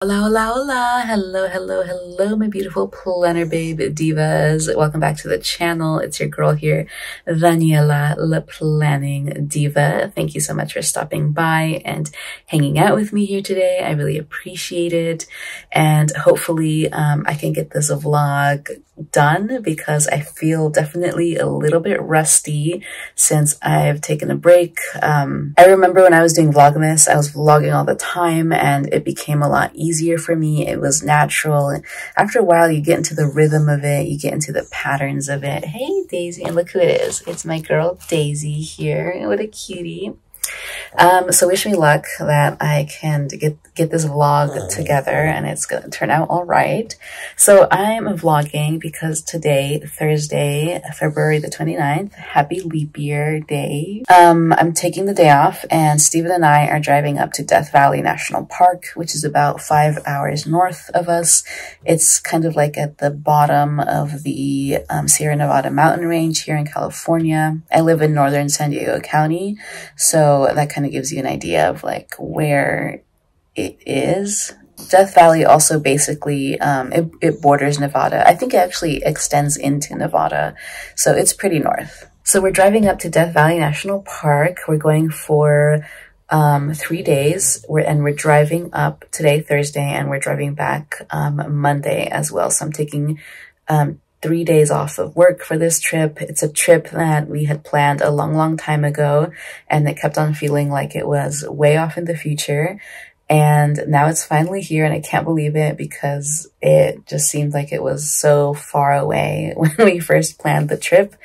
Hola, hola, hola. Hello, hello, hello, my beautiful planner babe divas. Welcome back to the channel. It's your girl here, Daniela, the planning diva. Thank you so much for stopping by and hanging out with me here today. I really appreciate it. And hopefully, I can get this vlog done because I feel definitely a little bit rusty since I've taken a break. I remember when I was doing Vlogmas, I was vlogging all the time and it became a lot easier for me. It was natural. And after a while, you get into the rhythm of it. You get into the patterns of it. Hey, Daisy, and look who it is. It's my girl, Daisy here. What a cutie. So wish me luck that I can get this vlog together and it's going to turn out all right. So I'm vlogging because today, Thursday, February the 29th, happy leap year day. I'm taking the day off and Steven and I are driving up to Death Valley National Park, which is about 5 hours north of us. It's kind of like at the bottom of the Sierra Nevada mountain range here in California. I live in northern San Diego County, so that kind of gives you an idea of like where it is. Death Valley also basically, it borders Nevada. I think it actually extends into Nevada, so it's pretty north. So we're driving up to Death Valley National Park. We're going for 3 days. We're driving up today, Thursday, and we're driving back Monday as well. So I'm taking 3 days off of work for this trip. It's a trip that we had planned a long time ago, and it kept on feeling like it was way off in the future. And now it's finally here, and I can't believe it because it just seemed like it was so far away when we first planned the trip.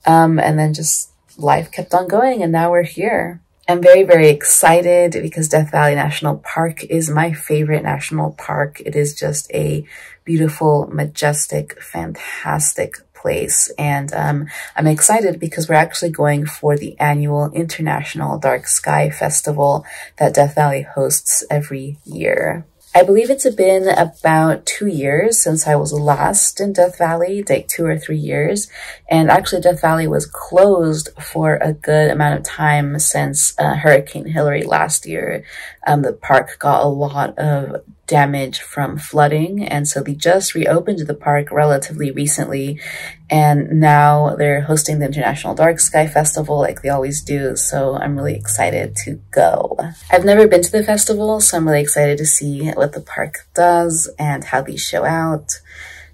And then just life kept on going, and now we're here. I'm very excited because Death Valley National Park is my favorite national park. It is just a beautiful, majestic, fantastic place. And I'm excited because we're actually going for the annual International Dark Sky Festival that Death Valley hosts every year. I believe it's been about 2 years since I was last in Death Valley, like 2 or 3 years. And actually Death Valley was closed for a good amount of time since Hurricane Hillary last year. The park got a lot of damage from flooding, and so they just reopened the park relatively recently, and now they're hosting the International Dark Sky Festival like they always do, so I'm really excited to go. I've never been to the festival, so I'm really excited to see what the park does and how these show out,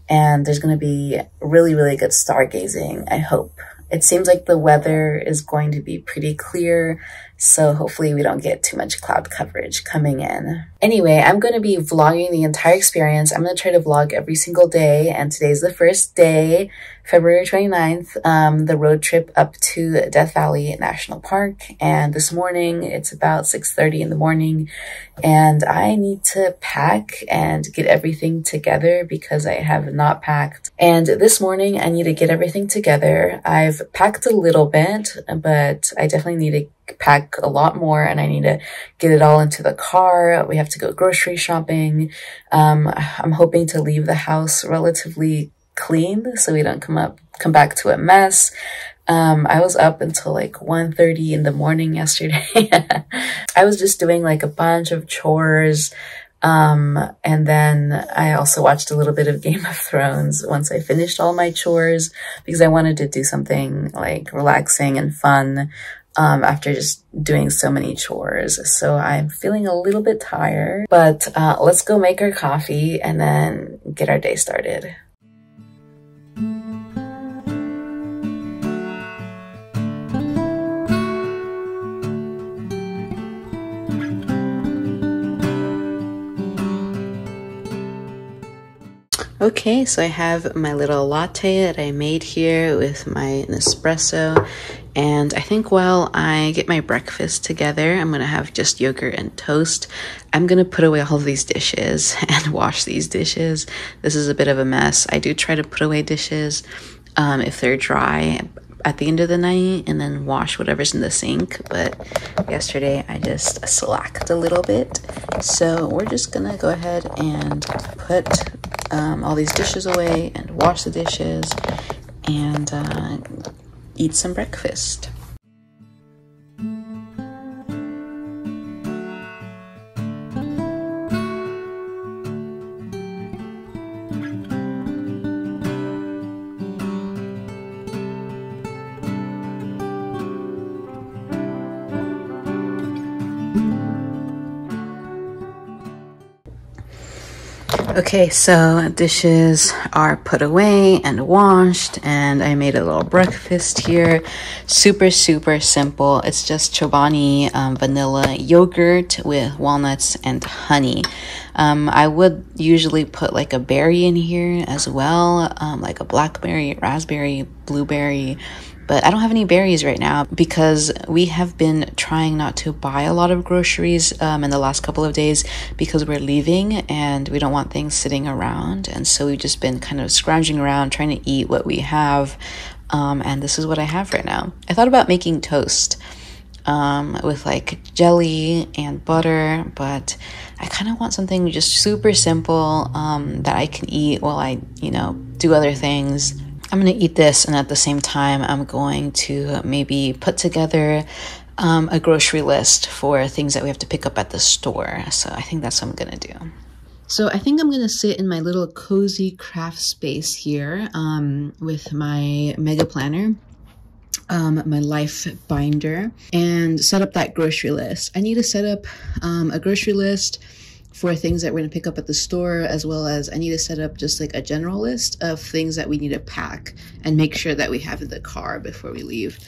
and there's going to be really good stargazing, I hope. It seems like the weather is going to be pretty clear, so hopefully we don't get too much cloud coverage coming in. Anyway, I'm going to be vlogging the entire experience. I'm going to try to vlog every single day, and today's the first day, February 29th, the road trip up to Death Valley National Park. And this morning, it's about 6:30 in the morning, and I need to pack and get everything together because I have not packed. And this morning, I need to get everything together. I've packed a little bit, but I definitely need to pack a lot more, and I need to get it all into the car. We have to go grocery shopping. I'm hoping to leave the house relatively clean so we don't come back to a mess. I was up until like 1:30 in the morning yesterday. I was just doing like a bunch of chores. And then I also watched a little bit of Game of Thrones once I finished all my chores because I wanted to do something like relaxing and fun after just doing so many chores. So I'm feeling a little bit tired, but let's go make our coffee and then get our day started. Okay, so I have my little latte that I made here with my Nespresso, and I think while I get my breakfast together, I'm gonna have just yogurt and toast. I'm gonna put away all of these dishes and wash these dishes. This is a bit of a mess. I do try to put away dishes if they're dry at the end of the night and then wash whatever's in the sink, but yesterday I just slacked a little bit, so we're just gonna go ahead and put all these dishes away and wash the dishes and eat some breakfast. Okay, so dishes are put away and washed, and I made a little breakfast here. Super, super simple. It's just Chobani vanilla yogurt with walnuts and honey. I would usually put like a berry in here as well, like a blackberry, raspberry, blueberry. But I don't have any berries right now because we have been trying not to buy a lot of groceries in the last couple of days because we're leaving and we don't want things sitting around. And so we've just been kind of scrounging around trying to eat what we have. And this is what I have right now. I thought about making toast with like jelly and butter, but I kind of want something just super simple that I can eat while I, do other things. I'm going to eat this, and at the same time, I'm going to maybe put together a grocery list for things that we have to pick up at the store. So I think that's what I'm going to do. So I think I'm going to sit in my little cozy craft space here with my mega planner, my life binder, and set up that grocery list. I need to set up a grocery list for things that we're going to pick up at the store, as well as I need to set up just like a general list of things that we need to pack and make sure that we have in the car before we leave.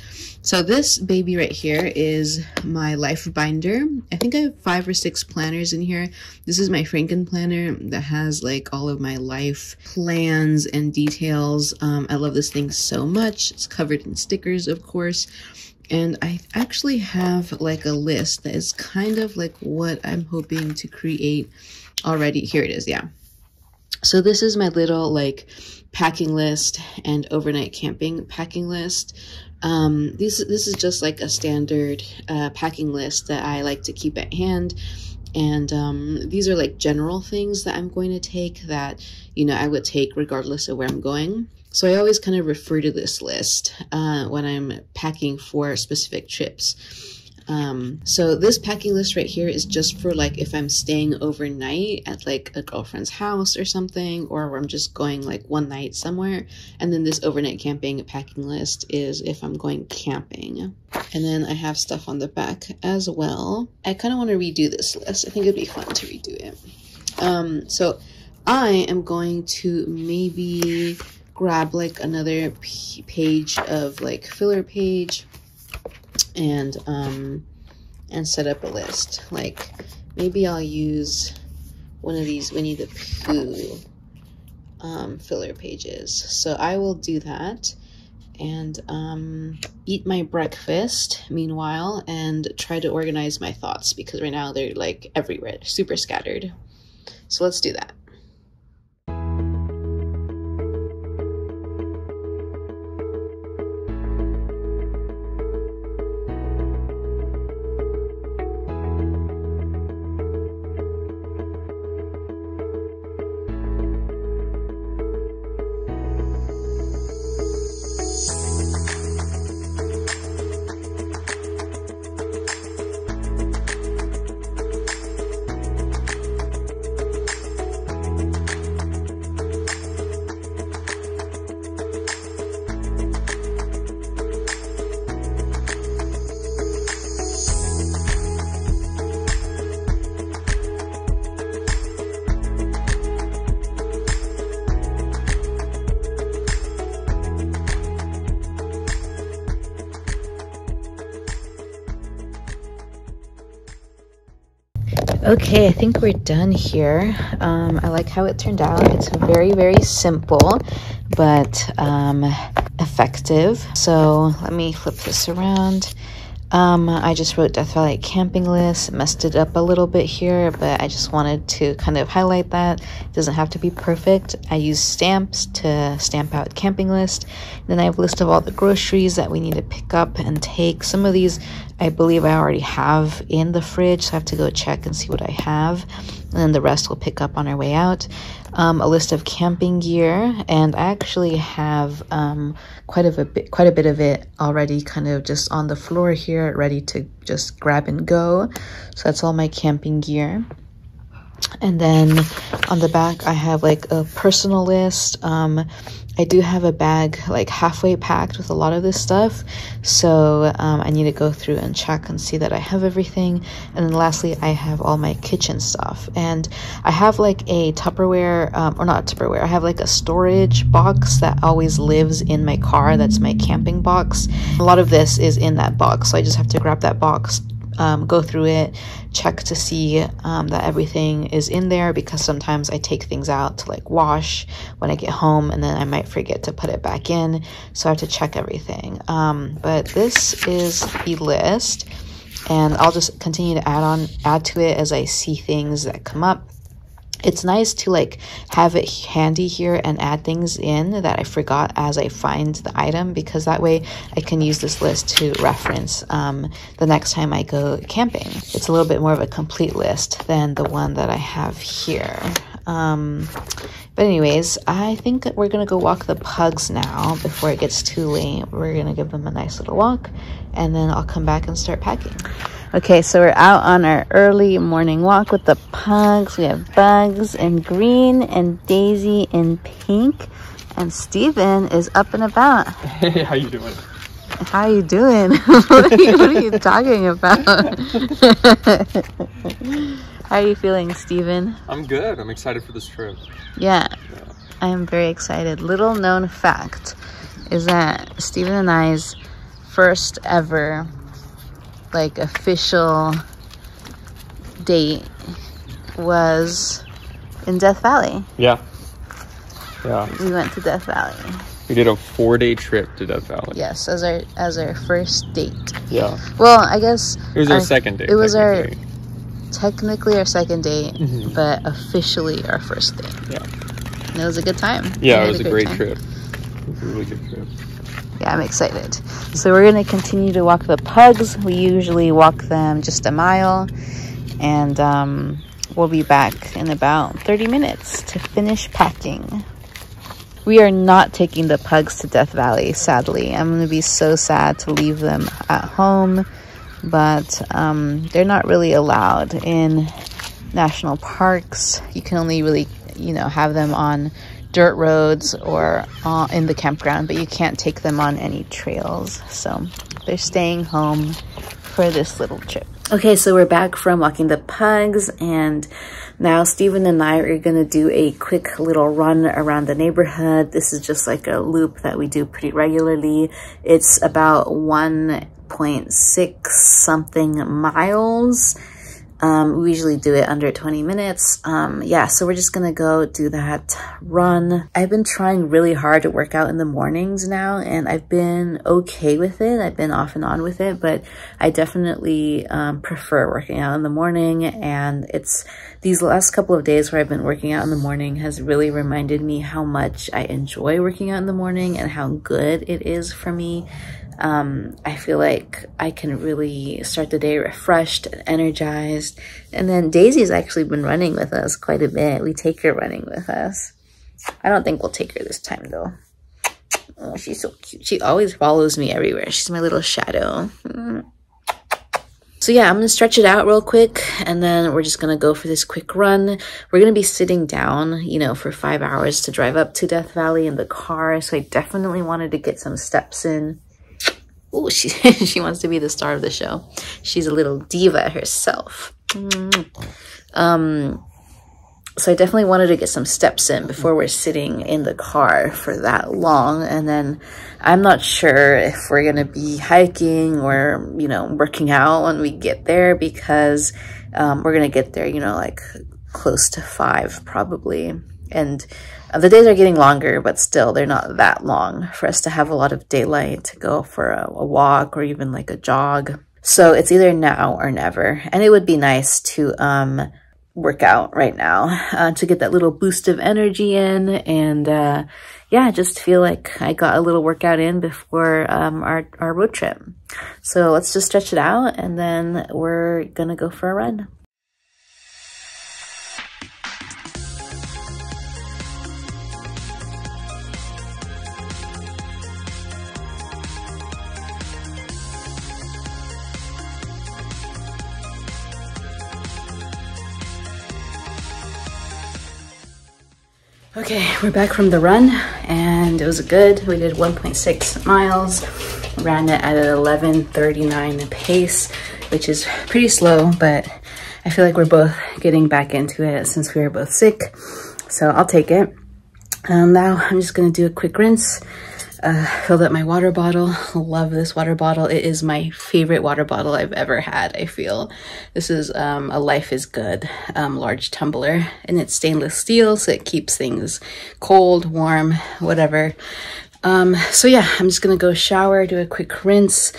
So this baby right here is my life binder. I think I have 5 or 6 planners in here. This is my Franken planner that has like all of my life plans and details. I love this thing so much. It's covered in stickers, of course. And I actually have like a list that is kind of like what I'm hoping to create already. Here it is, yeah. So this is my little like packing list and overnight camping packing list. This is just like a standard packing list that I like to keep at hand. And these are like general things that I'm going to take that, I would take regardless of where I'm going. So I always kind of refer to this list when I'm packing for specific trips. So this packing list right here is just for like if I'm staying overnight at like a girlfriend's house or something, or I'm just going like one night somewhere. And then this overnight camping packing list is if I'm going camping. And then I have stuff on the back as well. I kind of want to redo this list. I think it'd be fun to redo it. So I am going to maybe grab like another page of like filler page and set up a list. Like maybe I'll use one of these Winnie the Pooh filler pages. So I will do that and eat my breakfast meanwhile and try to organize my thoughts because right now they're like everywhere, super scattered. So let's do that. Okay, I think we're done here. I like how it turned out. It's very, very simple, but effective. So let me flip this around. I just wrote Death Valley camping list, messed it up a little bit here, but I just wanted to kind of highlight that. It doesn't have to be perfect. I use stamps to stamp out camping list. Then I have a list of all the groceries that we need to pick up and take. Some of these I believe I already have in the fridge, so I have to go check and see what I have. And then the rest we'll pick up on our way out. A list of camping gear, and I actually have quite a bit of it already kind of just on the floor here, ready to just grab and go. So that's all my camping gear. And then on the back, I have like a personal list. I do have a bag like halfway packed with a lot of this stuff. So I need to go through and check and see that I have everything. And then lastly, I have all my kitchen stuff. And I have like a Tupperware, or not Tupperware, I have like a storage box that always lives in my car. That's my camping box. A lot of this is in that box. So I just have to grab that box, go through it, check to see that everything is in there, because sometimes I take things out to like wash when I get home and then I might forget to put it back in, so I have to check everything. But this is the list, and I'll just continue to add to it as I see things that come up. It's nice to like have it handy here and add things in that I forgot as I find the item, because that way I can use this list to reference the next time I go camping. It's a little bit more of a complete list than the one that I have here. But anyways, I think that we're gonna go walk the pugs now before it gets too late. We're gonna give them a nice little walk, and then I'll come back and start packing. Okay, so we're out on our early morning walk with the pugs. We have Bugs in green and Daisy in pink, and Steven is up and about. Hey, how you doing? How you doing? What are you talking about? How are you feeling, Steven? I'm good. I'm excited for this trip. Yeah, I'm very excited. Little known fact is that Steven and I's first ever like official date was in Death Valley. Yeah. We went to Death Valley. We did a 4-day trip to Death Valley. Yes, as our first date. Yeah. Well, I guess it was our second date. It was technically our second date, but officially our first date. Yeah. And it was a good time. Yeah, it was a great trip. It was a really good trip. Yeah, I'm excited. So we're going to continue to walk the pugs. We usually walk them just a mile, and we'll be back in about 30 minutes to finish packing. We are not taking the pugs to Death Valley, sadly. I'm going to be so sad to leave them at home, but they're not really allowed in national parks. You can only really, have them on dirt roads or in the campground, but you can't take them on any trails. So they're staying home for this little trip. Okay, so we're back from walking the pugs, and now Steven and I are gonna do a quick little run around the neighborhood. This is just like a loop that we do pretty regularly. It's about 1.6 something miles. We usually do it under 20 minutes. Yeah, so we're just gonna go do that run. I've been trying really hard to work out in the mornings now, and I've been okay with it. I've been off and on with it, but I definitely prefer working out in the morning. And it's these last couple of days where I've been working out in the morning has really reminded me how much I enjoy working out in the morning and how good it is for me. I feel like I can really start the day refreshed and energized. And then Daisy's actually been running with us quite a bit. We take her running with us. I don't think we'll take her this time though. Oh, she's so cute. She always follows me everywhere. She's my little shadow. So yeah, I'm gonna stretch it out real quick, and then we're just gonna go for this quick run. We're gonna be sitting down, for 5 hours to drive up to Death Valley in the car. So I definitely wanted to get some steps in. Oh, she wants to be the star of the show. She's a little diva herself. So I definitely wanted to get some steps in before we're sitting in the car for that long. And then I'm not sure if we're going to be hiking or, working out when we get there, because we're going to get there, like close to 5 probably. And the days are getting longer, but still they're not that long for us to have a lot of daylight to go for a walk or even like a jog. So it's either now or never. And it would be nice to work out right now to get that little boost of energy in, and yeah, just feel like I got a little workout in before our road trip. So let's just stretch it out, and then we're gonna go for a run. Okay, we're back from the run and it was good. We did 1.6 miles, ran it at an 11:39 pace, which is pretty slow, but I feel like we're both getting back into it since we were both sick. So I'll take it. Now I'm just gonna do a quick rinse. Filled up my water bottle. Love this water bottle. It is my favorite water bottle I've ever had, I feel. This is a Life is Good large tumbler, and it's stainless steel, so it keeps things cold, warm, whatever. So yeah, I'm just gonna go shower, do a quick rinse,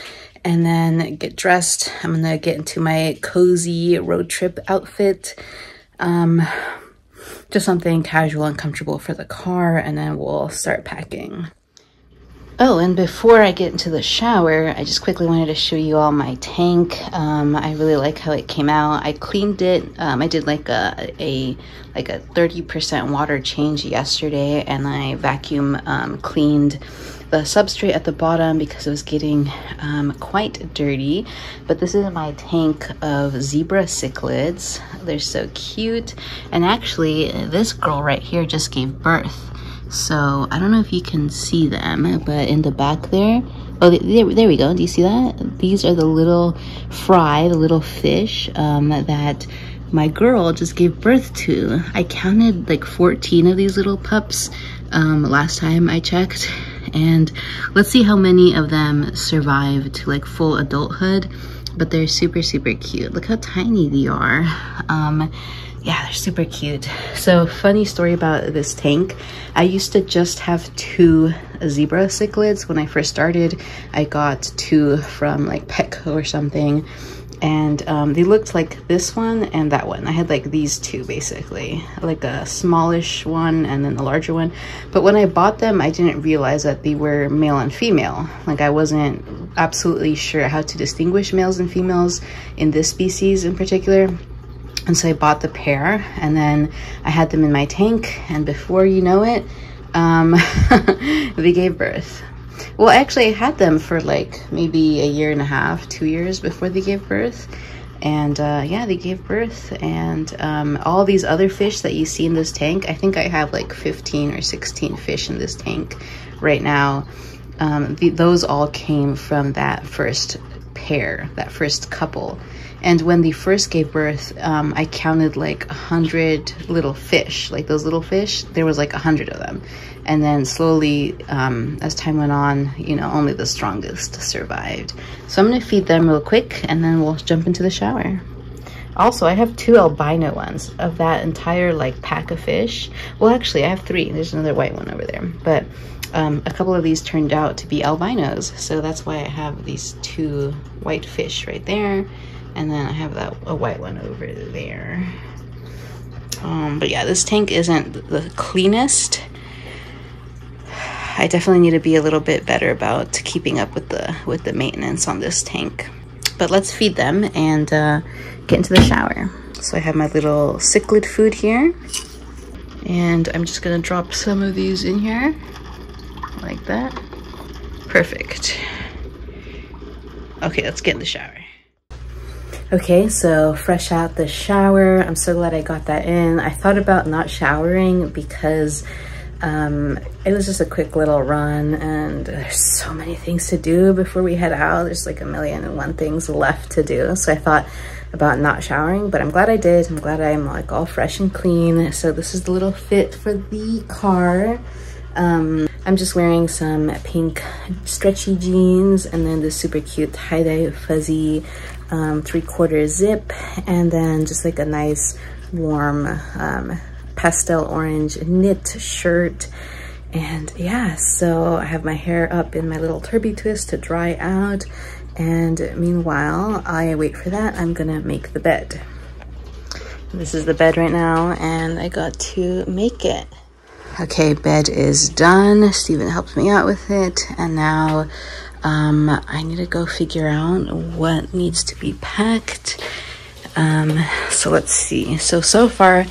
and then get dressed. I'm gonna get into my cozy road trip outfit. Just something casual and comfortable for the car, and then we'll start packing. Oh, and before I get into the shower, I just quickly wanted to show you all my tank. I really like how it came out. I cleaned it. I did like a 30% water change yesterday, and I vacuum cleaned the substrate at the bottom because it was getting quite dirty. But this is my tank of zebra cichlids. They're so cute. And actually, this girl right here just gave birth. So I don't know if you can see them, but in the back there, oh, there we go. Do you see that? These are the little fry, the little fish that my girl just gave birth to. I counted like 14 of these little pups last time I checked, and let's see how many of them survive to like full adulthood. But they're super cute. Look how tiny they are. Yeah, they're super cute. So funny story about this tank. I used to just have 2 zebra cichlids. When I first started, I got 2 from like Petco or something. And they looked like this one and that one. I had like these 2 basically, like a smallish one and then a larger one. But when I bought them, I didn't realize that they were male and female. Like I wasn't absolutely sure how to distinguish males and females in this species in particular. And so I bought the pair, and then I had them in my tank, and before you know it, they gave birth. Well, actually I had them for like maybe a year and a half, 2 years before they gave birth. And yeah, they gave birth. And all these other fish that you see in this tank, I think I have like 15 or 16 fish in this tank right now. Those all came from that first pair, that first couple. And when they first gave birth, I counted like 100 little fish, like those little fish. There was like 100 of them. And then slowly, as time went on, you know, only the strongest survived. So I'm gonna feed them real quick and then we'll jump into the shower. Also, I have 2 albino ones of that entire like pack of fish. Well, actually I have 3. There's another white one over there. But a couple of these turned out to be albinos. So that's why I have these 2 white fish right there. And then I have a white one over there. But yeah, this tank isn't the cleanest. I definitely need to be a little bit better about keeping up with the maintenance on this tank. But let's feed them and get into the shower. So I have my little cichlid food here. And I'm just gonna drop some of these in here. Like that. Perfect. Okay, let's get in the shower. Okay, so fresh out the shower. I'm so glad I got that in. I thought about not showering because it was just a quick little run and there's so many things to do before we head out. There's like 1,000,001 things left to do. So I thought about not showering, but I'm glad I did. I'm glad I'm like all fresh and clean. So this is the little fit for the car. I'm just wearing some pink stretchy jeans and then this super cute tie-dye fuzzy 3/4 zip, and then just like a nice warm pastel orange knit shirt. And yeah, so I have my hair up in my little turby twist to dry out, and meanwhile I wait for that, I'm gonna make the bed. This is the bed right now and I got to make it. Okay, bed is done. Steven helped me out with it, and now I need to go figure out what needs to be packed. So let's see. So far,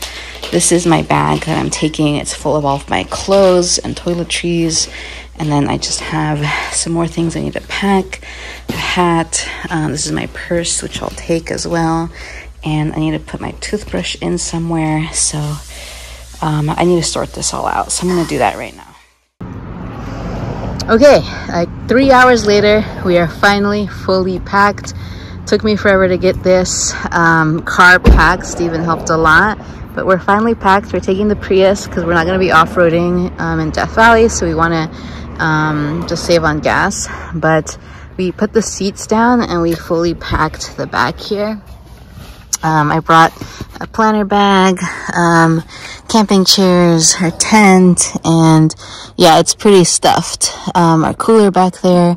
this is my bag that I'm taking. It's full of all of my clothes and toiletries. And then I just have some more things I need to pack. A hat. This is my purse, which I'll take as well. And I need to put my toothbrush in somewhere. So I need to sort this all out, so I'm gonna do that right now. Okay, like 3 hours later, we are finally fully packed. Took me forever to get this car packed. Steven helped a lot, but we're finally packed. We're taking the Prius because we're not going to be off-roading in Death Valley, so we want to just save on gas. But we put the seats down and we fully packed the back here. I brought a planner bag, camping chairs, our tent, and yeah, it's pretty stuffed. Our cooler back there,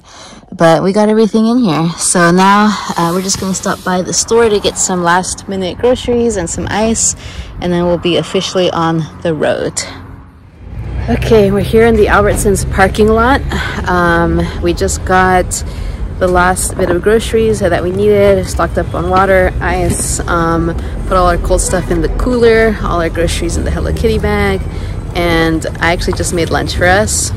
but we got everything in here. So now we're just gonna stop by the store to get some last minute groceries and some ice, and then we'll be officially on the road. Okay, we're here in the Albertsons parking lot. We just got the last bit of groceries that we needed, stocked up on water, ice, put all our cold stuff in the cooler, all our groceries in the Hello Kitty bag, and I actually just made lunch for us.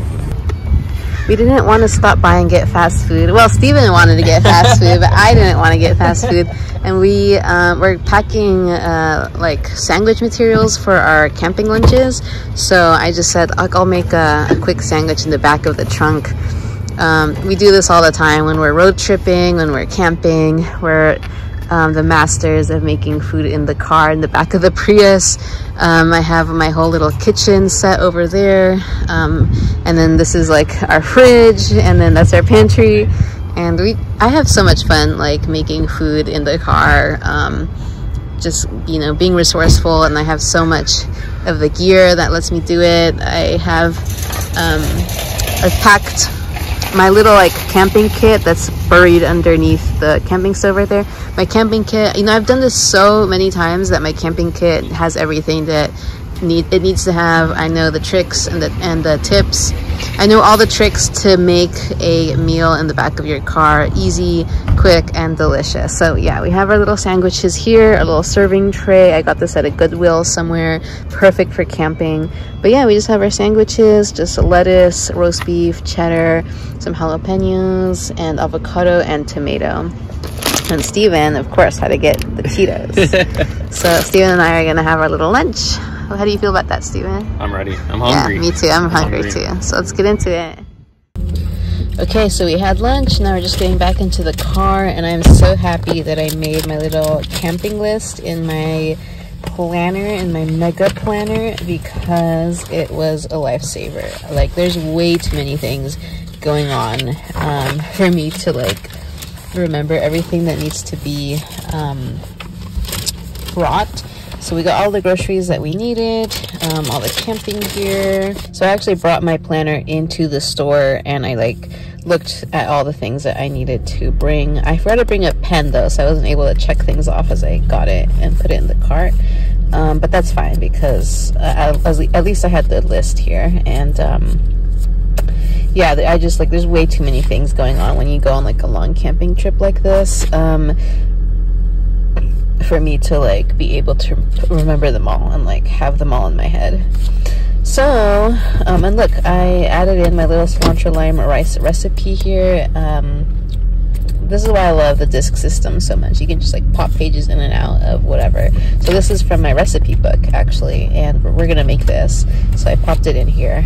We didn't want to stop by and get fast food. Well, Steven wanted to get fast food, but I didn't want to get fast food. And we were packing like sandwich materials for our camping lunches. So I just said, I'll make a quick sandwich in the back of the trunk. We do this all the time when we're road tripping, when we're camping. We're the masters of making food in the car in the back of the Prius. I have my whole little kitchen set over there, and then this is like our fridge, and then that's our pantry. And I have so much fun like making food in the car, just, you know, being resourceful, and I have so much of the gear that lets me do it. I've packed my little like camping kit that's buried underneath the camping stove right there. My camping kit, you know, I've done this so many times that my camping kit has everything that it needs to have. I know the tricks and the tips. I know all the tricks to make a meal in the back of your car easy, quick, and delicious. So yeah, we have our little sandwiches here, a little serving tray. I got this at a Goodwill somewhere, perfect for camping. But yeah, we just have our sandwiches, just lettuce, roast beef, cheddar, some jalapenos, and avocado and tomato. And Steven, of course, had to get the Tito's. So Steven and I are gonna have our little lunch. How do you feel about that, Steven? I'm ready. I'm hungry. Yeah, me too. I'm hungry too. So let's get into it. Okay, so we had lunch. Now we're just getting back into the car, and I'm so happy that I made my little camping list in my planner, in my mega planner, because it was a lifesaver. Like, there's way too many things going on for me to like remember everything that needs to be brought. So we got all the groceries that we needed, all the camping gear. So I actually brought my planner into the store, and I like looked at all the things that I needed to bring. I forgot to bring a pen though, so I wasn't able to check things off as I got it and put it in the cart. But that's fine, because at least I had the list here. And yeah, I just like, there's way too many things going on when you go on like a long camping trip like this, for me to like be able to remember them all and like have them all in my head. So and look, I added in my little cilantro lime rice recipe here. This is why I love the disc system so much. You can just like pop pages in and out of whatever. So this is from my recipe book actually, and we're gonna make this, so I popped it in here.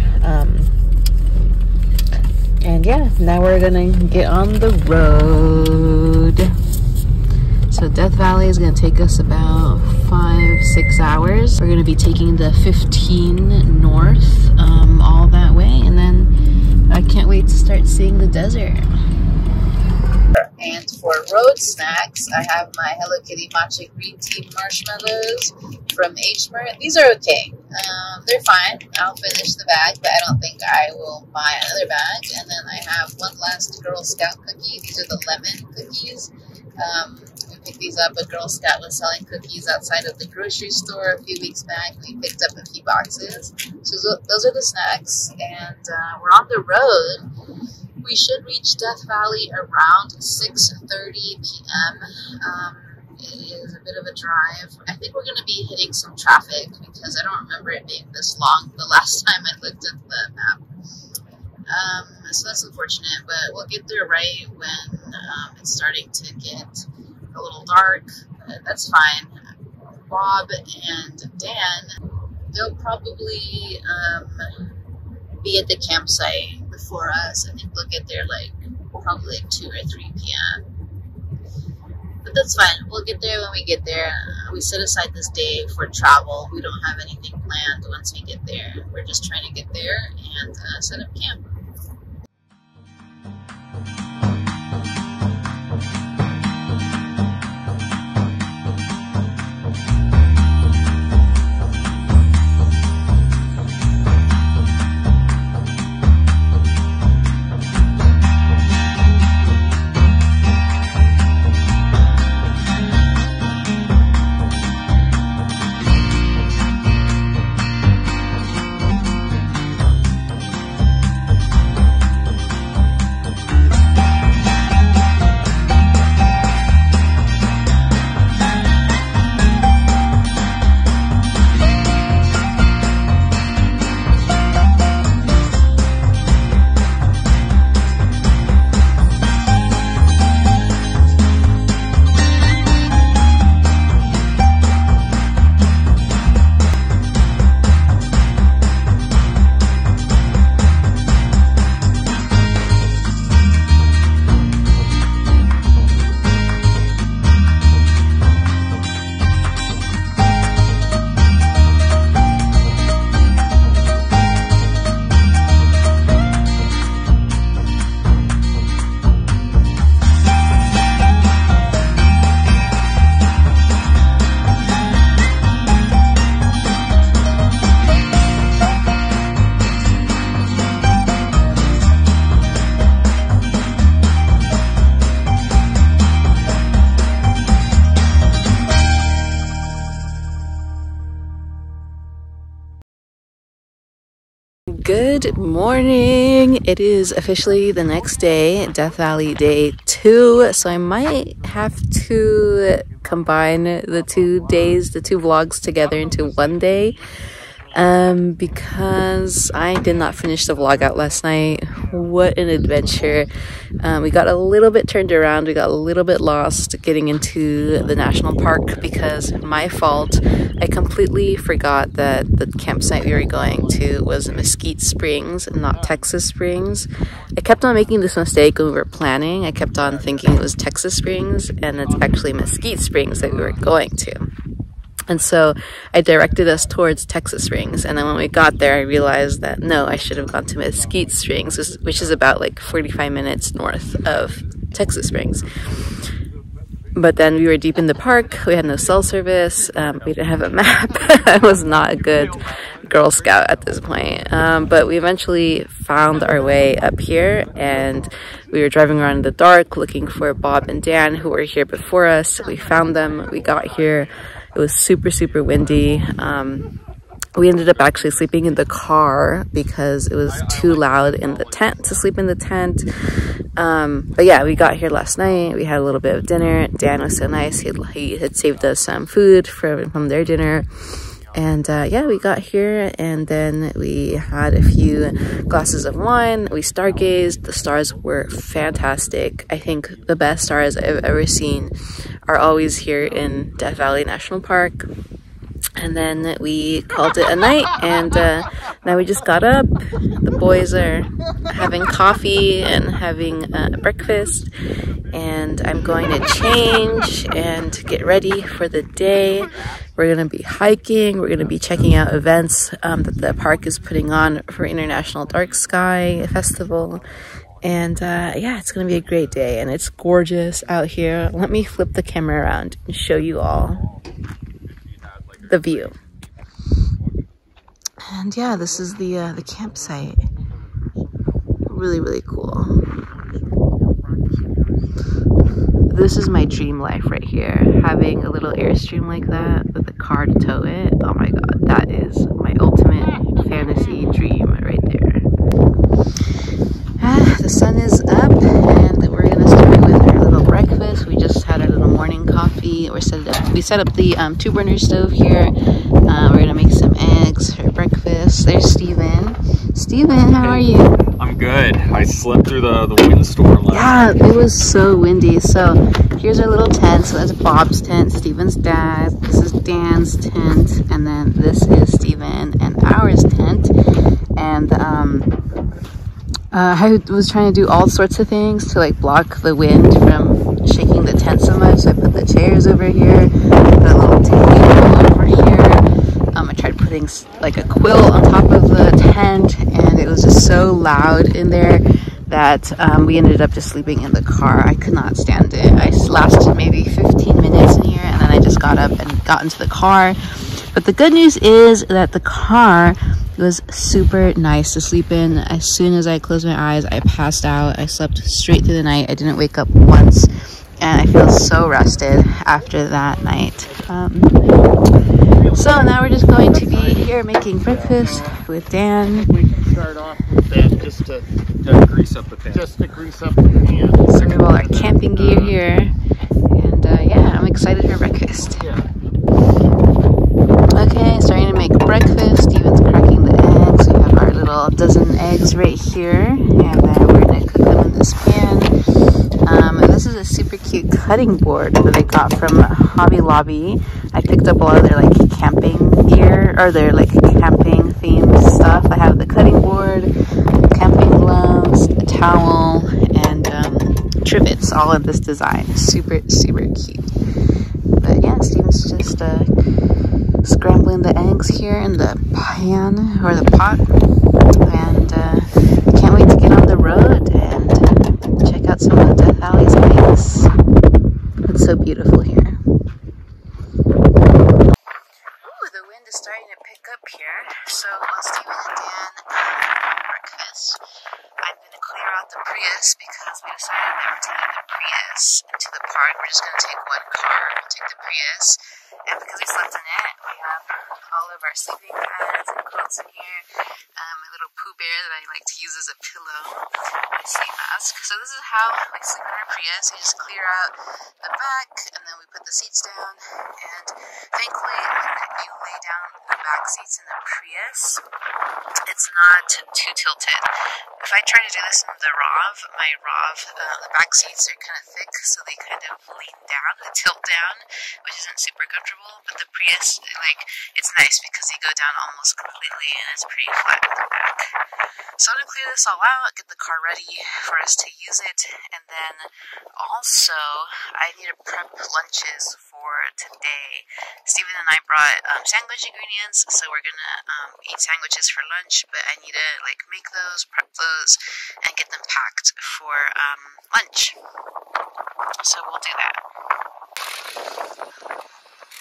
And yeah, now we're gonna get on the road. So Death Valley is going to take us about 5-6 hours. We're going to be taking the 15 north all that way, and then I can't wait to start seeing the desert. And for road snacks, I have my Hello Kitty matcha green tea marshmallows from H-Mart. These are okay. They're fine. I'll finish the bag, but I don't think I will buy another bag. And then I have one last Girl Scout cookie. These are the lemon cookies. We picked these up. A Girl Scout was selling cookies outside of the grocery store a few weeks back. We picked up a few boxes. So those are the snacks, and we're on the road. We should reach Death Valley around 6:30 p.m. It is a bit of a drive. I think we're going to be hitting some traffic because I don't remember it being this long the last time I looked at the map. So that's unfortunate, but we'll get there right when it's starting to get a little dark. But that's fine. Bob and Dan they'll probably be at the campsite before us. I think they'll get there like probably like 2 or 3 p.m. But that's fine. We'll get there when we get there. We set aside this day for travel. We don't have anything planned once we get there. We're just trying to get there and set up camp. Good morning. It is officially the next day, Death Valley day 2. So I might have to combine the 2 days, the 2 vlogs together into one day. Because I did not finish the vlog out last night. What an adventure. We got a little bit turned around. We got a little bit lost getting into the national park because my fault. I completely forgot that the campsite we were going to was Mesquite Springs and not Texas Springs. I kept on making this mistake when we were planning. I kept on thinking it was Texas Springs and it's actually Mesquite Springs that we were going to. And so I directed us towards Texas Springs, and then when we got there I realized that no, I should have gone to Mesquite Springs, which is about like 45 minutes north of Texas Springs. But then we were deep in the park, we had no cell service, we didn't have a map. I was not a good Girl Scout at this point. But we eventually found our way up here, and we were driving around in the dark looking for Bob and Dan who were here before us. We found them, we got here. It was super, super windy. We ended up actually sleeping in the car because it was too loud in the tent to sleep in the tent. But yeah, we got here last night. We had a little bit of dinner. Dan was so nice. He had saved us some food from their dinner. And yeah, we got here and then we had a few glasses of wine. We stargazed. The stars were fantastic. I think the best stars I've ever seen are always here in Death Valley National Park. And then we called it a night, and now we just got up. The boys are having coffee and having breakfast, and I'm going to change and get ready for the day. We're going to be hiking. We're going to be checking out events that the park is putting on for International Dark Sky Festival. And yeah, it's going to be a great day, and it's gorgeous out here. Let me flip the camera around and show you all the view. And yeah, this is the campsite. Really, really cool. This is my dream life right here. Having a little Airstream like that with a car to tow it. Oh my god, that is my ultimate fantasy dream right there. The sun is up and we're gonna start with our little breakfast. We just had our little morning coffee. We set set up the 2-burner stove here. We're gonna make some eggs for breakfast. There's Steven. Steven, how are you? I'm good. I slept through the windstorm last night. Yeah, it was so windy. So here's our little tent. So that's Bob's tent, Steven's dad. This is Dan's tent, and then this is Steven and ours tent. And I was trying to do all sorts of things to like block the wind from shaking the tent so much. So I put the chairs over here, put a little table over here. I tried putting like a quilt on top of the tent, and it was just so loud in there that we ended up just sleeping in the car. I could not stand it. I lasted maybe 15 minutes in here, and then I just got up and got into the car. But the good news is that the car was super nice to sleep in. As soon as I closed my eyes, I passed out. I slept straight through the night. I didn't wake up once, and I feel so rested after that night. So now we're just going to be here making breakfast with Dan. We can start off with that just to Grease up the pan. Just to grease up the pan. So we have all our camping gear here, and yeah, I'm excited for breakfast. Yeah. Okay, starting to make breakfast. Steven's cracking the eggs. We have our little dozen eggs right here, and then we're gonna cook them in this pan. This is a super cute cutting board that I got from Hobby Lobby. I picked up a lot of their like camping gear, or their like camping themed stuff. I have the cutting board, camping gloves, a towel, and trivets, all in this design. Super cute. But yeah, Steven's just scrambling the eggs here in the pan or the pot, and can't wait to get on the road and check out some of Death Valley's hikes. It's so beautiful here. Ooh, the wind is starting to pick up here. So while Steven and Dan have breakfast, I'm going to clear out the Prius because we decided that we're taking the Prius into the park. We're just going to take one car. We'll take the Prius. And because we slept in it, we have all of our sleeping pads and quilts in here. My little Pooh Bear that I like to use as a pillow, my sleep mask. So this is how we sleep in our Prius. We just clear out the back, and then we put the seats down. And thankfully, when you lay down the back seats in the Prius, it's not too tilted. If I try to do this in the ROV, the back seats are kind of thick, so they kind of lean down, they tilt down, which isn't super comfortable. But the Prius, like, it's nice because you go down almost completely and it's pretty flat at the back. So I'm gonna clear this all out, get the car ready for us to use it, and then also I need to prep lunches for today. Steven and I brought sandwich ingredients, so we're gonna eat sandwiches for lunch, but I need to like make those, prep those, and get them packed for lunch. So we'll do that.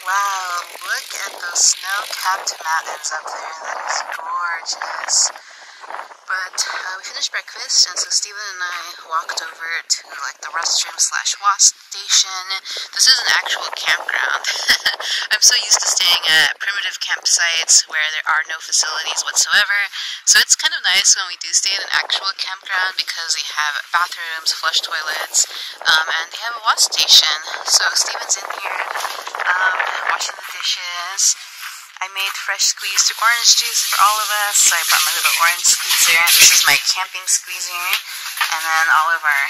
Wow, look at those snow-capped mountains up there. That is gorgeous. But we finished breakfast, and so Steven and I walked over to like the restroom / wash station. This is an actual campground. I'm so used to staying at primitive campsites where there are no facilities whatsoever. So it's kind of nice when we do stay at an actual campground because they have bathrooms, flush toilets, and they have a wash station. So Steven's in here washing the dishes. I made fresh squeezed orange juice for all of us, so I brought my little orange squeezer. This is my camping squeezer. And then all of our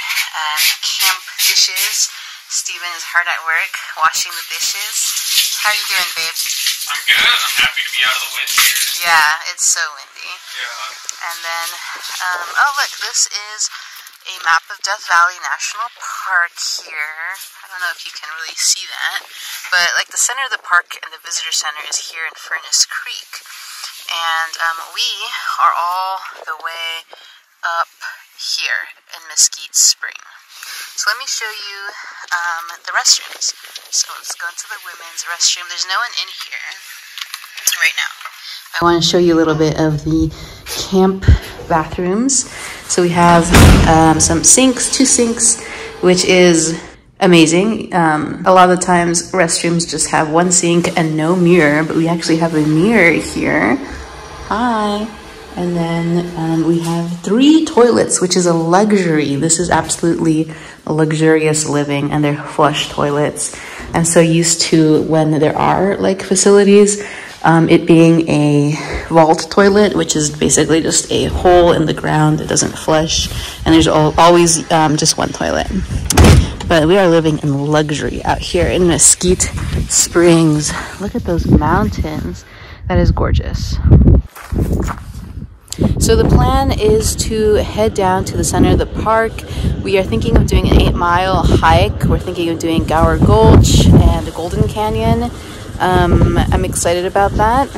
camp dishes. Steven is hard at work washing the dishes. How are you doing, babe? I'm good. I'm happy to be out of the wind here. Yeah, it's so windy. Yeah. And then, oh look, this is a map of Death Valley National Park here. I don't know if you can really see that, but like the center of the park and the visitor center is here in Furnace Creek. And we are all the way up here in Mesquite Spring. So let me show you the restrooms. So let's go into the women's restroom. There's no one in here right now. I want to show you a little bit of the camp bathrooms. So we have some sinks, 2 sinks, which is amazing. A lot of the times restrooms just have 1 sink and no mirror, but we actually have a mirror here. Hi. And then we have 3 toilets, which is a luxury. This is absolutely luxurious living, and they're flush toilets. and so used to when there are like facilities, it being a vault toilet, which is basically just a hole in the ground that doesn't flush, and there's always just one toilet. But we are living in luxury out here in Mesquite Springs. Look at those mountains. That is gorgeous. So the plan is to head down to the center of the park. We are thinking of doing an 8-mile hike. We're thinking of doing Gower Gulch and the Golden Canyon. I'm excited about that.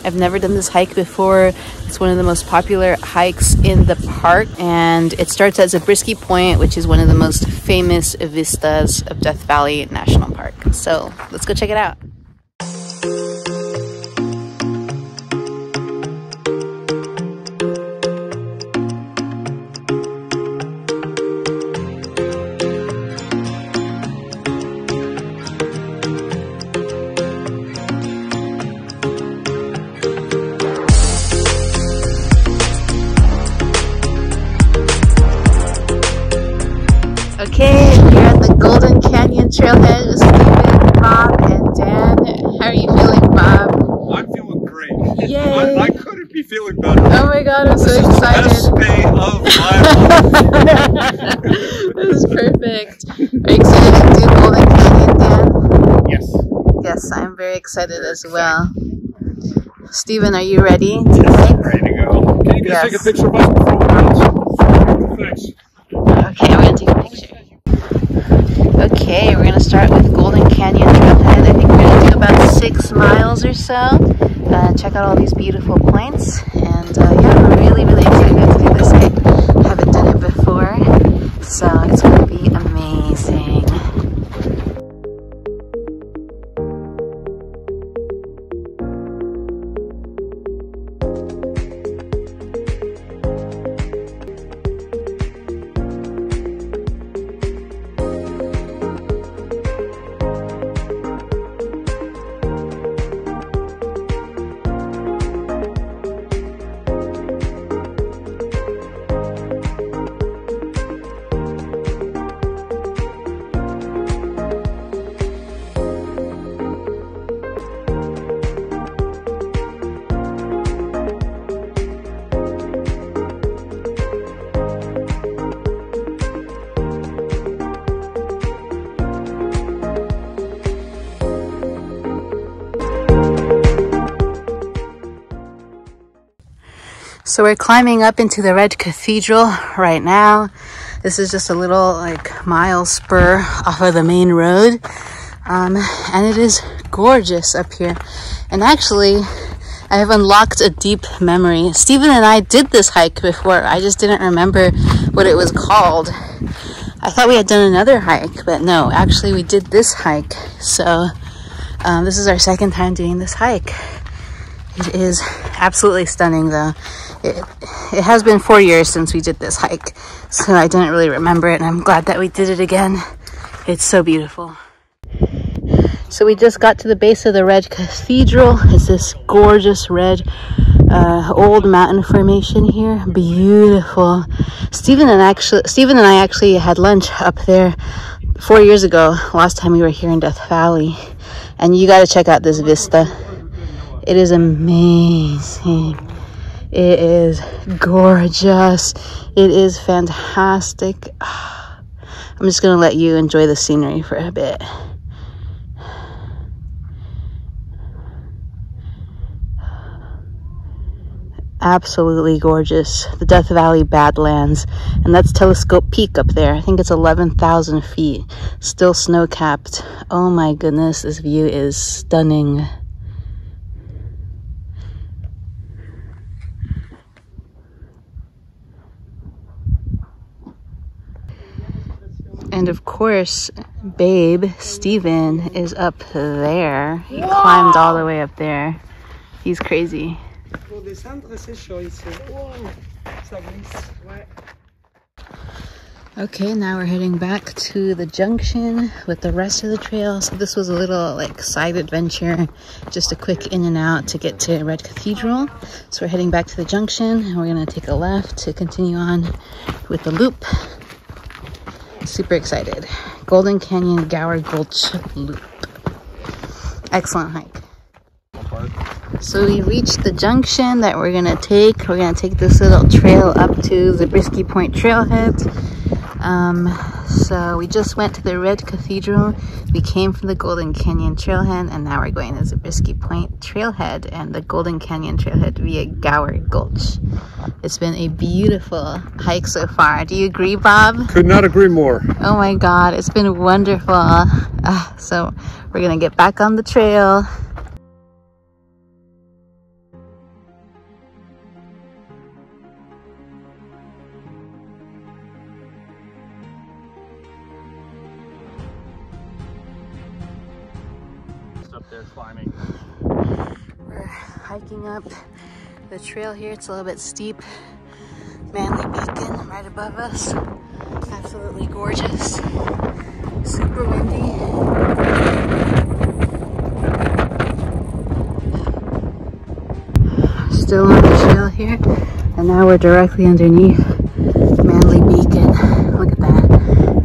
I've never done this hike before. It's one of the most popular hikes in the park, and it starts at Zabriskie Point, which is one of the most famous vistas of Death Valley National Park. So let's go check it out. Okay, we're at the Golden Canyon Trailhead with Steven, Bob, and Dan. How are you feeling, Bob? I'm feeling great. Yay! I couldn't be feeling better. Oh my god, I'm so excited. This is the best day of my life. This is perfect. Are you excited to do Golden Canyon, Dan? Yes. Yes, I'm very excited as well. Steven, are you ready? Yes, I'm ready to go. Can you guys take a picture of us before we bounce? Thanks. Okay, we're gonna take a picture. Okay, we're gonna start with Golden Canyon Trailhead. I think we're gonna do about 6 miles or so. Check out all these beautiful points, and yeah, we're really excited to do this. I haven't done it before, so it's gonna be amazing. So we're climbing up into the Red Cathedral right now. This is just a little like mile spur off of the main road. And it is gorgeous up here. And actually, I have unlocked a deep memory. Steven and I did this hike before. I just didn't remember what it was called. I thought we had done another hike, but no, actually we did this hike. So this is our second time doing this hike. It is absolutely stunning though. It has been 4 years since we did this hike, so I didn't really remember it, and I'm glad that we did it again. It's so beautiful. So we just got to the base of the Red Cathedral. It's this gorgeous red old mountain formation here. Beautiful. Steven and I actually had lunch up there 4 years ago, last time we were here in Death Valley, and you got to check out this vista. It is amazing. It is gorgeous. It is fantastic. I'm just gonna let you enjoy the scenery for a bit. Absolutely gorgeous. The Death Valley Badlands, and that's Telescope Peak up there. I think it's 11,000 feet, still snow-capped. Oh my goodness, this view is stunning. And of course, babe, Steven, is up there. He climbed all the way up there. He's crazy. Okay, now we're heading back to the junction with the rest of the trail. So this was a little like side adventure, just a quick in and out to get to Red Cathedral. So we're heading back to the junction, and we're gonna take a left to continue on with the loop. Super excited. Golden Canyon Gower Gulch Loop. Excellent hike. So we reached the junction that we're gonna take. We're gonna take this little trail up to Zabriskie Point Trailhead. So we just went to the Red Cathedral. We came from the Golden Canyon Trailhead, and now we're going to Zabriskie Point Trailhead and the Golden Canyon Trailhead via Gower Gulch. It's been a beautiful hike so far. Do you agree, Bob? Could not agree more. Oh my God, it's been wonderful. So we're gonna get back on the trail. Up there climbing. We're hiking up the trail here. It's a little bit steep. Manly Beacon right above us. Absolutely gorgeous. Super windy. Still on the trail here, and now we're directly underneath Manly Beacon. Look at that.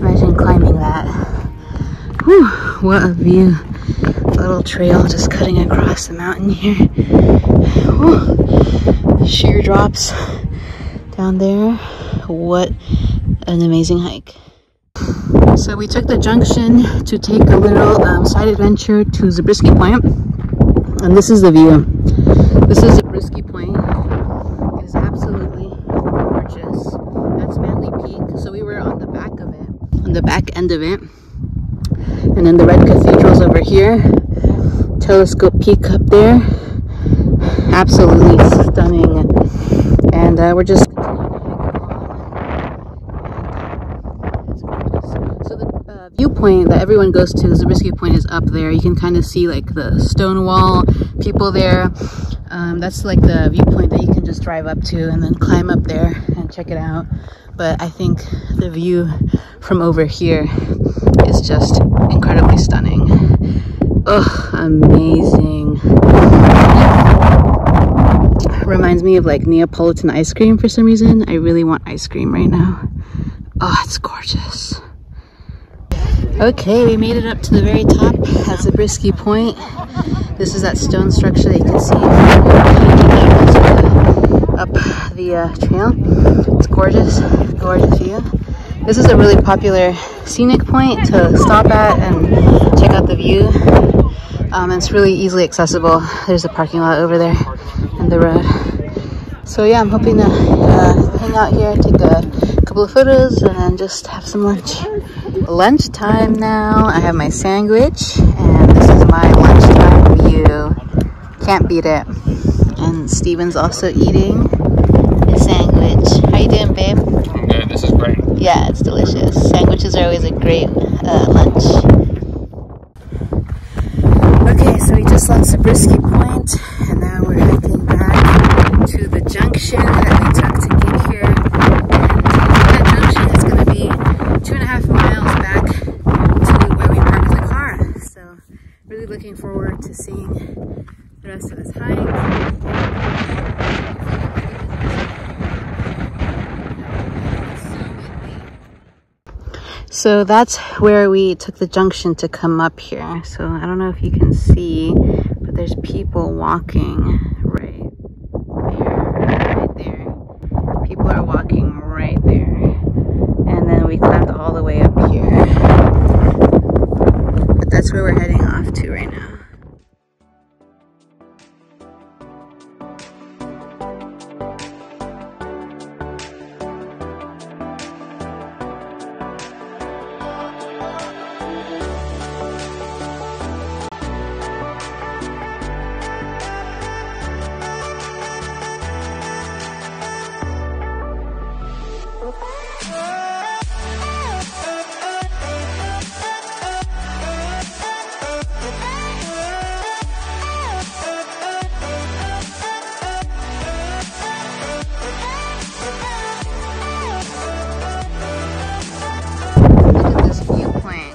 Imagine climbing that. Whew, what a view. Little trail just cutting across the mountain here. Whew. Sheer drops down there. What an amazing hike. So we took the junction to take a little side adventure to Zabriskie Point, and this is the view. This is Zabriskie Point. It is absolutely gorgeous. That's Manly Peak. So we were on the back of it, on the back end of it, and then the Red Cathedral's over here. Telescope Peak up there. Absolutely stunning. And we're just viewpoint that everyone goes to, Zabriskie Point, is up there. You can kind of see like the stone wall, people there. That's like the viewpoint that you can just drive up to and then climb up there and check it out. But I think the view from over here is just incredibly stunning. Oh, amazing. Reminds me of like Neapolitan ice cream for some reason. I really want ice cream right now. Oh, it's gorgeous. Okay, we made it up to the very top at Zabriskie Point. This is that stone structure that you can see up the trail. It's gorgeous, gorgeous view. This is a really popular scenic point to stop at and check out the view. It's really easily accessible. There's a parking lot over there and the road. So yeah, I'm hoping to hang out here, take a couple of photos, and then just have some lunch. Lunchtime now. I have my sandwich, and this is my lunchtime view. Can't beat it. And Steven's also eating his sandwich. How you doing, babe? I'm good. This is great. Yeah, it's delicious. Sandwiches are always a great lunch. Okay, so we just left Zabriskie Point, and now we're hiking back to the junction that we took to get here. And that junction is going to be 2.5 miles back to where we parked the car. So really looking forward to seeing the rest of this hike. So that's where we took the junction to come up here. So I don't know if you can see, but there's people walking right there. People are walking right there. And then we climbed all the way up here. But that's where we're heading off to right now.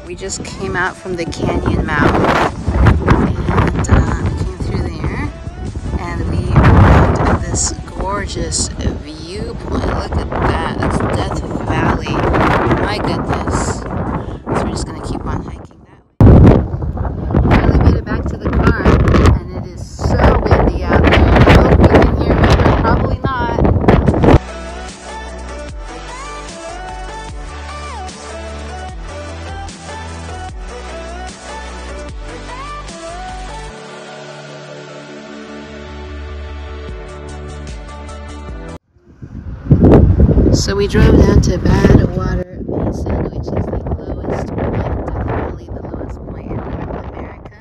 We just came out from the canyon mouth, and we came through there, and we arrived at this gorgeous viewpoint. Look at that, that's Death Valley. My goodness. So we drove down to Badwater Basin, which is the lowest point, definitely the lowest point in America.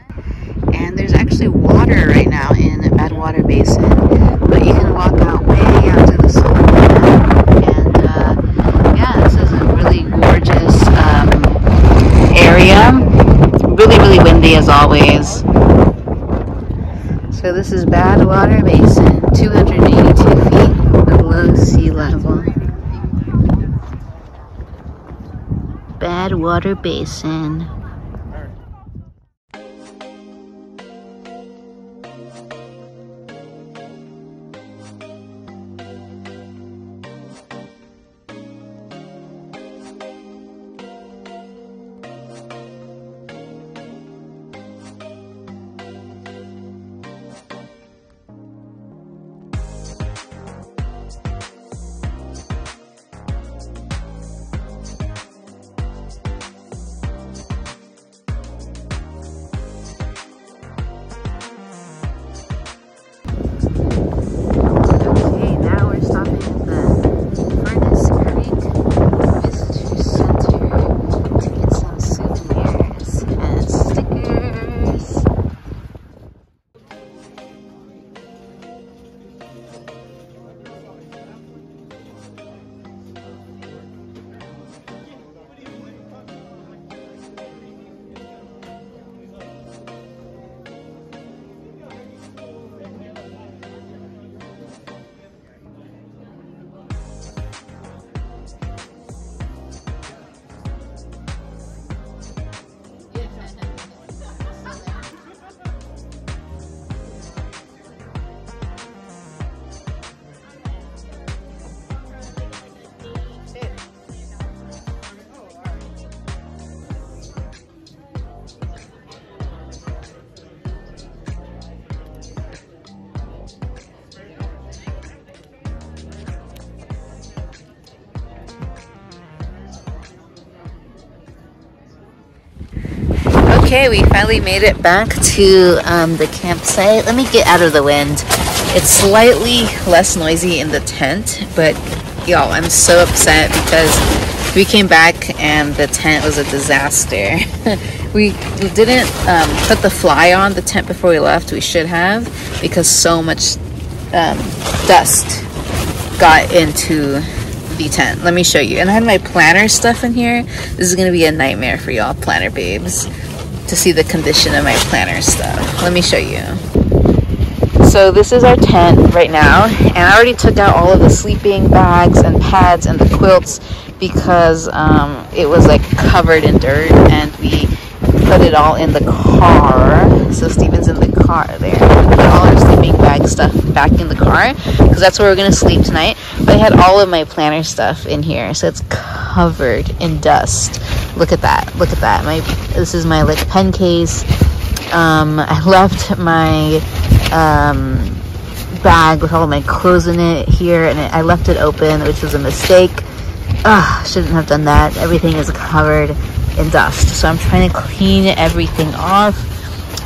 And there's actually water right now in Badwater Basin, but you can walk out way out to the salt. And yeah, this is a really gorgeous area. Really, really windy as always. So this is Badwater Basin, 282 feet below sea level. Badwater Basin. Okay, we finally made it back to the campsite. Let me get out of the wind. It's slightly less noisy in the tent, but y'all, I'm so upset because we came back and the tent was a disaster. We didn't put the fly on the tent before we left. We should have, because so much dust got into the tent. Let me show you. And I had my planner stuff in here. This is going to be a nightmare for y'all planner babes to see the condition of my planner stuff. Let me show you. So this is our tent right now, and I already took out all of the sleeping bags and pads and the quilts because it was like covered in dirt, and we put it all in the car. So Steven's in the car there. We put all our sleeping bag stuff back in the car because that's where we're gonna sleep tonight. But I had all of my planner stuff in here, so it's covered in dust. Look at that. Look at that. This is my like pen case. I left my bag with all of my clothes in it here, and I left it open, which was a mistake. Shouldn't have done that. Everything is covered in dust, so I'm trying to clean everything off,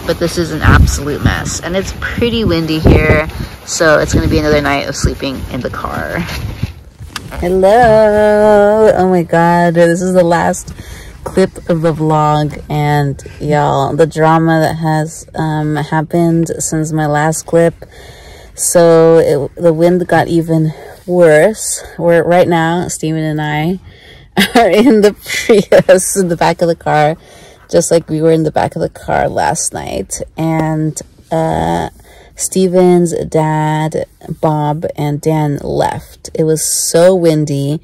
but this is an absolute mess, and it's pretty windy here, so it's going to be another night of sleeping in the car. Hello. Oh my god, this is the last clip of the vlog, and y'all, the drama that has happened since my last clip. So the wind got even worse. Right now, Steven and I are in the Prius in the back of the car, just like we were in the back of the car last night. And Steven's dad, Bob, and Dan left. It was so windy,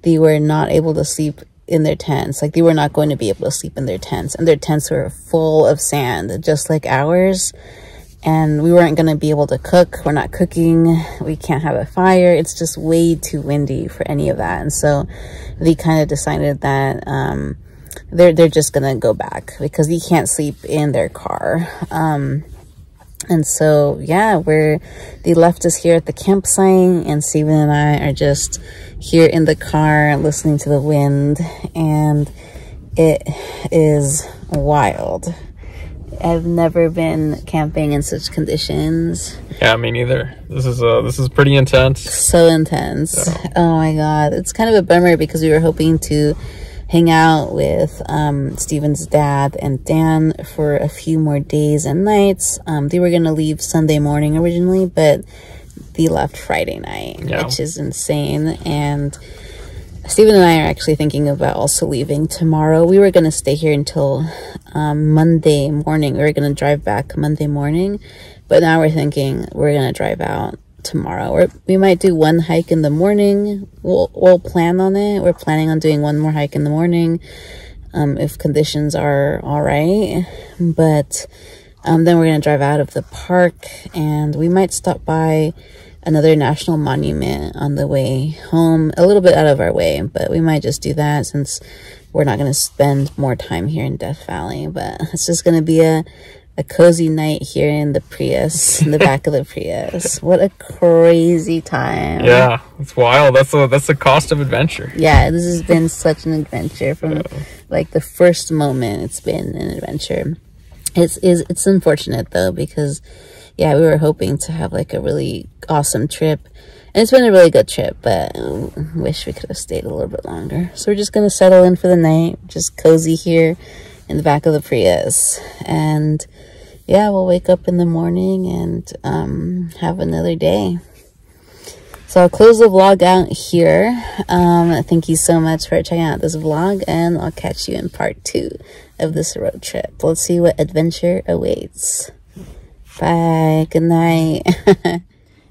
they were not able to sleep in their tents. Like, they were not going to be able to sleep in their tents, and their tents were full of sand, just like ours. And we weren't going to be able to cook. We're not cooking. We can't have a fire. It's just way too windy for any of that. And so they kind of decided that they're just going to go back because you can't sleep in their car. And so, yeah, they left us here at the campsite, and Steven and I are just here in the car listening to the wind, and it is wild. I've never been camping in such conditions. Yeah, me neither. This is pretty intense. So intense. Yeah. Oh my god. It's kind of a bummer because we were hoping to hang out with Steven's dad and Dan for a few more days and nights. They were going to leave Sunday morning originally, but they left Friday night, which is insane. And Steven and I are actually thinking about also leaving tomorrow. We were going to stay here until Monday morning. We were going to drive back Monday morning, but now we're thinking we're going to drive out tomorrow. We might do one hike in the morning. We'll plan on it. We're planning on doing one more hike in the morning if conditions are all right. But then we're going to drive out of the park, and we might stop by another national monument on the way home, a little bit out of our way, but we might just do that since we're not going to spend more time here in Death Valley. But it's just going to be a cozy night here in the Prius, in the back of the Prius. What a crazy time. Yeah, it's wild. That's the cost of adventure. Yeah, this has been such an adventure from like the first moment. It's been an adventure. It's unfortunate though, because yeah, we were hoping to have like a really awesome trip, and it's been a really good trip, but wish we could have stayed a little bit longer. So we're just gonna settle in for the night, just cozy here in the back of the Prius, and yeah, we'll wake up in the morning and have another day. So I'll close the vlog out here. Thank you so much for checking out this vlog, and I'll catch you in part 2 of this road trip. Let's see what adventure awaits. Bye. Good night.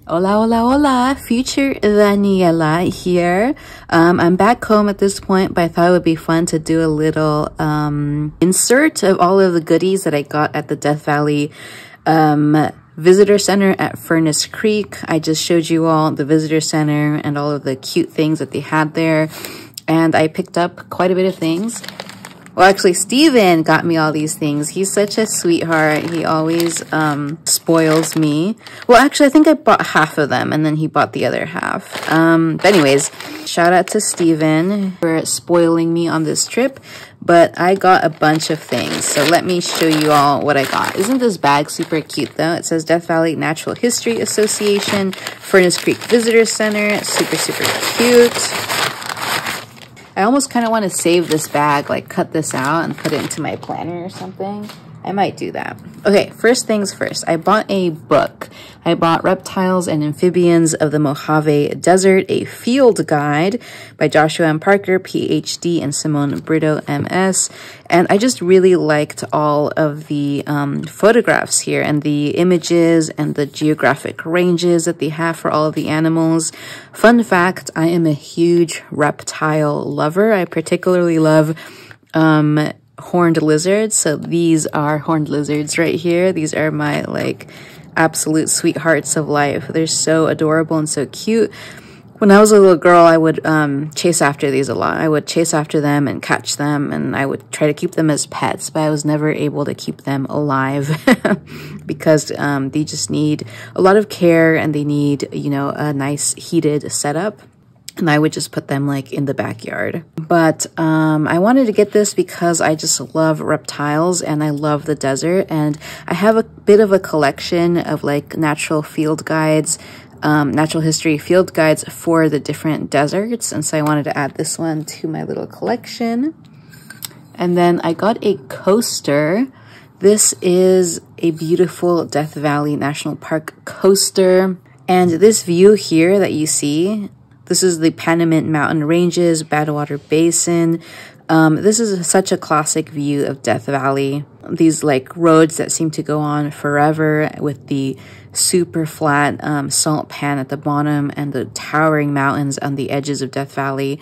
Hola, hola, hola. Future Daniela here. I'm back home at this point, but I thought it would be fun to do a little insert of all of the goodies that I got at the Death Valley Visitor Center at Furnace Creek. I just showed you all the Visitor Center and all of the cute things that they had there, and I picked up quite a bit of things. Well, actually, Steven got me all these things. He's such a sweetheart. He always spoils me. Well, actually, I think I bought half of them, and then he bought the other half. But anyways, shout out to Steven for spoiling me on this trip. But I got a bunch of things, so let me show you all what I got. Isn't this bag super cute, though? It says Death Valley Natural History Association, Furnace Creek Visitor Center. Super, super cute. I almost kind of want to save this bag, like cut this out and put it into my planner or something. I might do that. Okay, first things first. I bought a book. I bought Reptiles and Amphibians of the Mojave Desert, a field guide by Joshua M. Parker, PhD, and Simone Brito, MS. And I just really liked all of the photographs here and the images and the geographic ranges that they have for all of the animals. Fun fact, I am a huge reptile lover. I particularly love horned lizards. So these are horned lizards right here. These are my like absolute sweethearts of life. They're so adorable and so cute. When I was a little girl, I would chase after these a lot. I would chase after them and catch them, and I would try to keep them as pets, but I was never able to keep them alive because they just need a lot of care, and they need, you know, a nice heated setup. And I would just put them like in the backyard. But I wanted to get this because I just love reptiles and I love the desert. And I have a bit of a collection of like natural field guides, natural history field guides for the different deserts. And so I wanted to add this one to my little collection. And then I got a coaster. This is a beautiful Death Valley National Park coaster. And this view here that you see, this is the Panamint Mountain Ranges, Badwater Basin. This is such a classic view of Death Valley. These like roads that seem to go on forever with the super flat salt pan at the bottom and the towering mountains on the edges of Death Valley.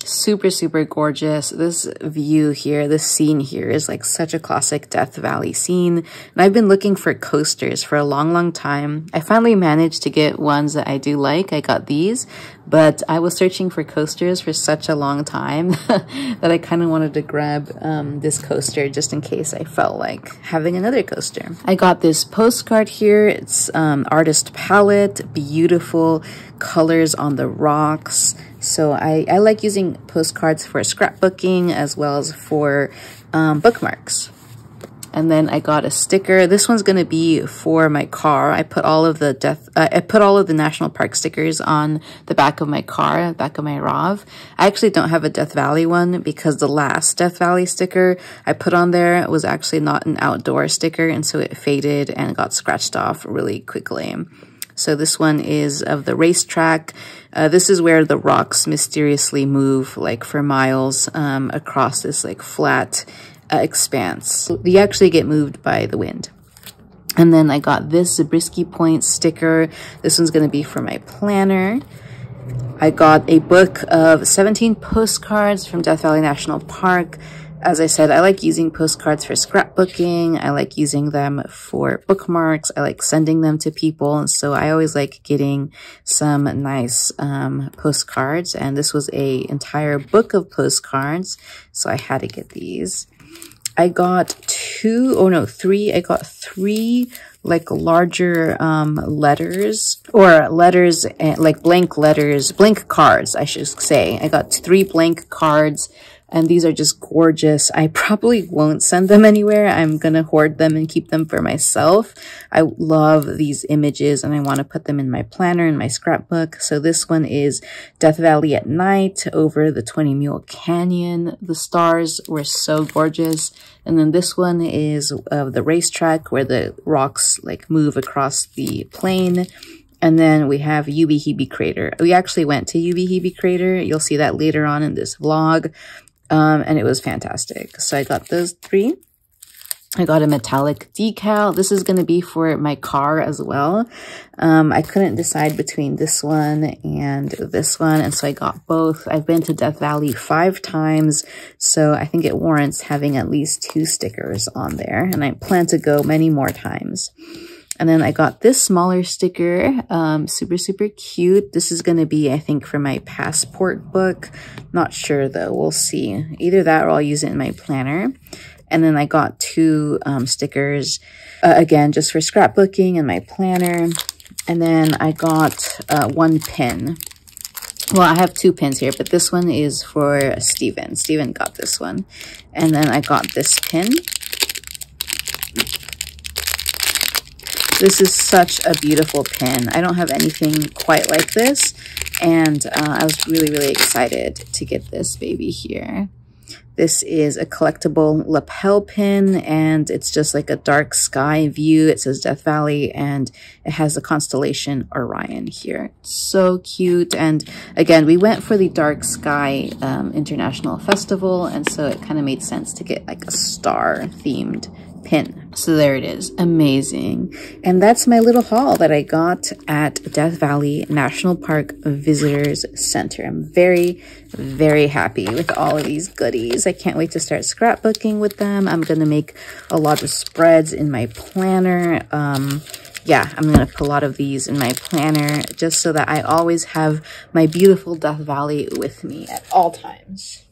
Super, super gorgeous. This view here, this scene here is like such a classic Death Valley scene. And I've been looking for coasters for a long, long time. I finally managed to get ones that I do like. I got these, but I was searching for coasters for such a long time that I kind of wanted to grab this coaster just in case I felt like having another coaster. I got this postcard here. It's artist palette, beautiful colors on the rocks. So I like using postcards for scrapbooking as well as for bookmarks. And then I got a sticker. This one's going to be for my car. I put all of the national park stickers on the back of my car, back of my RAV. I actually don't have a Death Valley one because the last Death Valley sticker I put on there was actually not an outdoor sticker, and so it faded and got scratched off really quickly. So this one is of the racetrack. This is where the rocks mysteriously move like for miles across this like flat expanse. You actually get moved by the wind. And then I got this Zabriskie Point sticker. This one's going to be for my planner. I got a book of 17 postcards from Death Valley National Park. As I said, I like using postcards for scrapbooking. I like using them for bookmarks. I like sending them to people. So I always like getting some nice postcards. And this was an entire book of postcards. So I had to get these. I got three. I got three like larger letters, or letters, like blank letters, blank cards, I should say. I got 3 blank cards, and these are just gorgeous. I probably won't send them anywhere. I'm gonna hoard them and keep them for myself. I love these images, and I want to put them in my planner, in my scrapbook. So this one is Death Valley at night over the 20 Mule Canyon. The stars were so gorgeous. And then this one is of the racetrack where the rocks like move across the plain. And then we have Yubi Hibi Crater. We actually went to Yubi Hibi Crater. You'll see that later on in this vlog. And it was fantastic. So I got those 3. I got a metallic decal. This is going to be for my car as well. I couldn't decide between this one and this one, and so I got both. I've been to Death Valley 5 times, so I think it warrants having at least 2 stickers on there, and I plan to go many more times. And then I got this smaller sticker, super, super cute. This is going to be, I think, for my passport book. Not sure, though. We'll see. Either that or I'll use it in my planner. And then I got 2 stickers, again, just for scrapbooking and my planner. And then I got 1 pin. Well, I have 2 pins here, but this one is for Steven. Steven got this one. And then I got this pin. This is such a beautiful pin. I don't have anything quite like this. And I was really, really excited to get this baby here. This is a collectible lapel pin, and it's just like a dark sky view. It says Death Valley, and it has the constellation Orion here. So cute. And again, we went for the Dark Sky International Festival, and so it kind of made sense to get like a star-themed pin. So there it is. Amazing. And that's my little haul that I got at Death Valley National Park Visitors Center. I'm very, very happy with all of these goodies. I can't wait to start scrapbooking with them. I'm going to make a lot of spreads in my planner. Yeah, I'm going to put a lot of these in my planner just so that I always have my beautiful Death Valley with me at all times.